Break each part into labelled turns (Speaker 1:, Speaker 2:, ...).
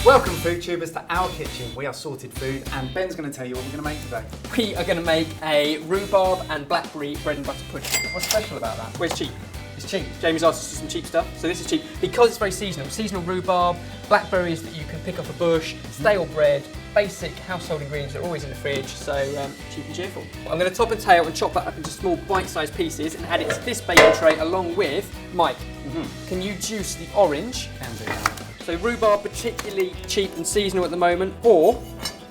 Speaker 1: Welcome food tubers to our kitchen. We are sorted food and Ben's going to tell you what we're going to make today.
Speaker 2: We are going to make a rhubarb and blackberry bread and butter pudding.
Speaker 1: What's special about that?
Speaker 2: Well, it's cheap.
Speaker 1: It's cheap.
Speaker 2: Jamie's asked us for some cheap stuff, so this is cheap. Because it's very seasonal. Seasonal rhubarb, blackberries that you can pick off a bush, stale bread, basic household ingredients that are always in the fridge, so cheap and cheerful. I'm going to top and tail and chop that up into small bite-sized pieces and add it to this baking tray along with, Mike, can you juice the orange?
Speaker 1: Can do that.
Speaker 2: So rhubarb particularly cheap and seasonal at the moment, or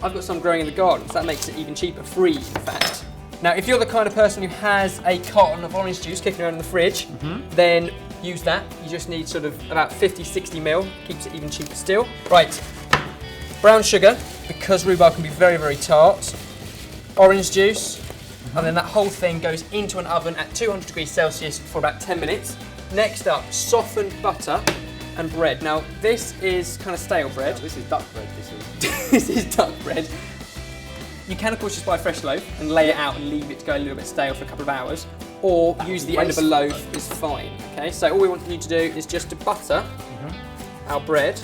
Speaker 2: I've got some growing in the garden, so that makes it even cheaper, free in fact. Now if you're the kind of person who has a carton of orange juice kicking around in the fridge, then use that. You just need sort of about 50-60 ml, keeps it even cheaper still. Right, brown sugar, because rhubarb can be very, very tart. Orange juice, and then that whole thing goes into an oven at 200 degrees Celsius for about 10 minutes. Next up, softened butter and bread. Now this is kind of stale bread.
Speaker 1: Oh, this is duck bread, this is.
Speaker 2: This is duck bread. You can of course just buy a fresh loaf and lay it out and leave it to go a little bit stale for a couple of hours, or use the end of a loaf is fine. Okay, so all we want you to do is just to butter our bread.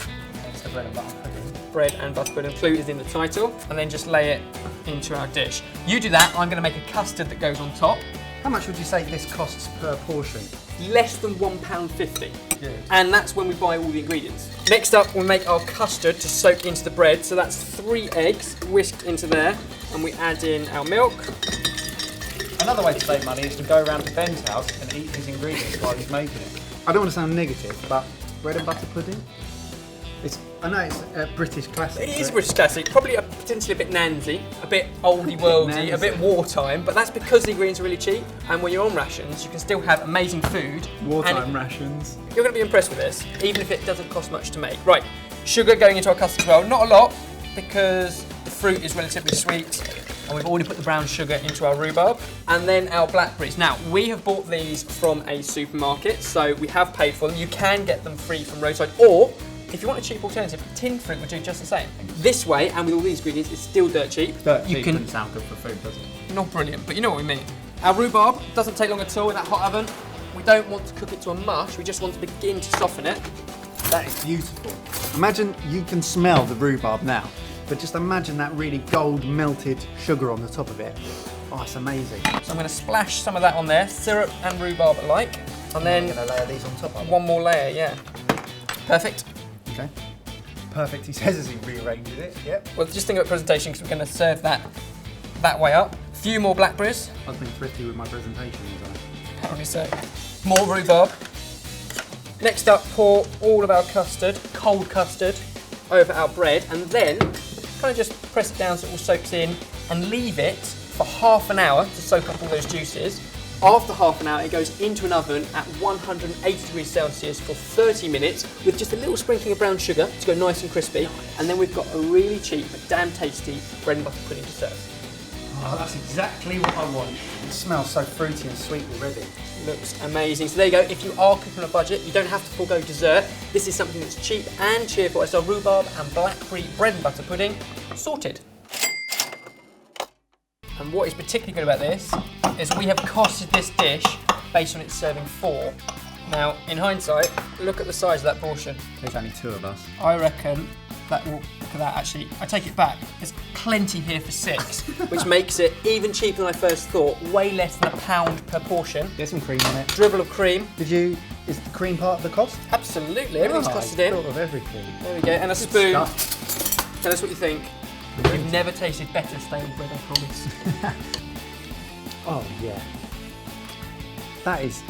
Speaker 1: So bread and butter pudding.
Speaker 2: Bread and butter pudding, clue is in the title, and then just lay it into our dish. You do that, I'm going to make a custard that goes on top.
Speaker 1: How much would you say this costs per portion?
Speaker 2: Less than £1.50.
Speaker 1: Good.
Speaker 2: And that's when we buy all the ingredients. Next up, we'll make our custard to soak into the bread. So that's 3 eggs whisked into there, and we add in our milk.
Speaker 1: Another way to save money is to go around to Ben's house and eat his ingredients while he's making it. I don't want to sound negative, but bread and butter pudding? I know it's a British classic.
Speaker 2: It is a British classic, probably potentially a bit nancy, a bit oldie worldy, a bit wartime, but that's because the ingredients are really cheap, and when you're on rations, you can still have amazing food.
Speaker 1: Wartime rations.
Speaker 2: You're going to be impressed with this, even if it doesn't cost much to make. Right, sugar going into our custard as well, not a lot, because the fruit is relatively sweet, and we've already put the brown sugar into our rhubarb, and then our blackberries. Now, we have bought these from a supermarket, so we have paid for them. You can get them free from roadside, or if you want a cheap alternative, tinned fruit would do just the same. This way, and with all these ingredients, it's still dirt cheap.
Speaker 1: Dirt cheap doesn't sound good for food, does it?
Speaker 2: Not brilliant, but you know what we mean. Our rhubarb doesn't take long at all in that hot oven. We don't want to cook it to a mush, we just want to begin to soften it.
Speaker 1: That is beautiful. Imagine you can smell the rhubarb now, but just imagine that really gold melted sugar on the top of it. Oh, it's amazing.
Speaker 2: So I'm going to splash some of that on there, syrup and rhubarb alike, and then
Speaker 1: I'm going to layer these on top of it.
Speaker 2: One more layer, yeah. Perfect.
Speaker 1: Okay. Perfect, he says as he rearranges it, yep.
Speaker 2: Well, just think about presentation, because we're going to serve that way up. A few more blackberries.
Speaker 1: I've been thrifty with my presentation,
Speaker 2: Apparently so. More rhubarb. Next up, pour all of our custard, cold custard, over our bread, and then kind of just press it down so it all soaks in, and leave it for half an hour to soak up all those juices. After half an hour, it goes into an oven at 180 degrees Celsius for 30 minutes with just a little sprinkling of brown sugar to go nice and crispy. And then we've got a really cheap but damn tasty bread and butter pudding to serve.
Speaker 1: Oh, that's exactly what I want. It smells so fruity and sweet already.
Speaker 2: Looks amazing. So there you go. If you are cooking on a budget, you don't have to forego dessert. This is something that's cheap and cheerful. It's our rhubarb and blackberry bread and butter pudding sorted. And what is particularly good about this is we have costed this dish based on its serving 4. Now, in hindsight, look at the size of that portion.
Speaker 1: There's only 2 of us.
Speaker 2: I reckon that will, look at that actually, I take it back, there's plenty here for 6, which makes it even cheaper than I first thought, way less than £1 per portion.
Speaker 1: Get some cream on it.
Speaker 2: Dribble of cream.
Speaker 1: Is the cream part of the cost?
Speaker 2: Absolutely, everything's costed in.
Speaker 1: Thought of everything.
Speaker 2: There we go, and a spoon.
Speaker 1: Stuff.
Speaker 2: Tell us what you think. You've never tasted better stale bread, I promise.
Speaker 1: Oh yeah. That is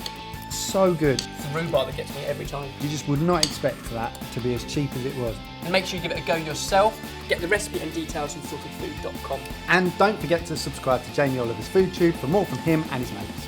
Speaker 1: so good.
Speaker 2: It's the rhubarb that gets me every time.
Speaker 1: You just would not expect that to be as cheap as it was.
Speaker 2: And make sure you give it a go yourself. Get the recipe and details from sortedfood.com.
Speaker 1: And don't forget to subscribe to Jamie Oliver's Food Tube for more from him and his mates.